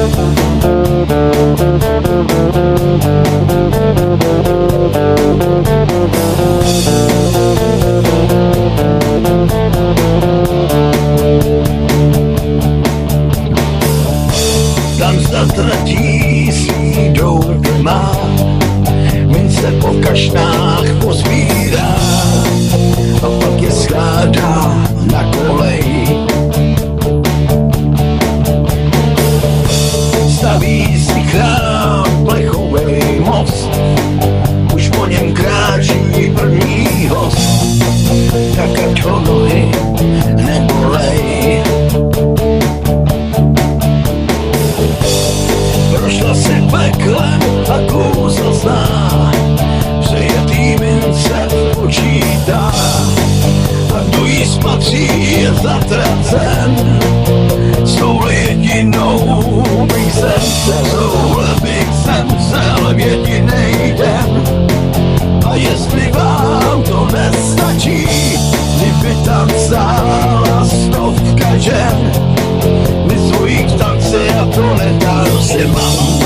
Tam zatratí sídou tma, mince po kašnách pozbírá a pak je skládá na kolej. Staví si chrám plechovej most, už po něm kráčí první host, tak ať ho nohy nebolej. Prošla si peklem a kouzl zná, přejetý mince počítá a kdo jí spatří je zatracen. S touhle jedinou bych zemřel v jedinej den. A jestli vám to nestačí, kdyby tam stála stovka žen, my svojich tance a to nedá se mám.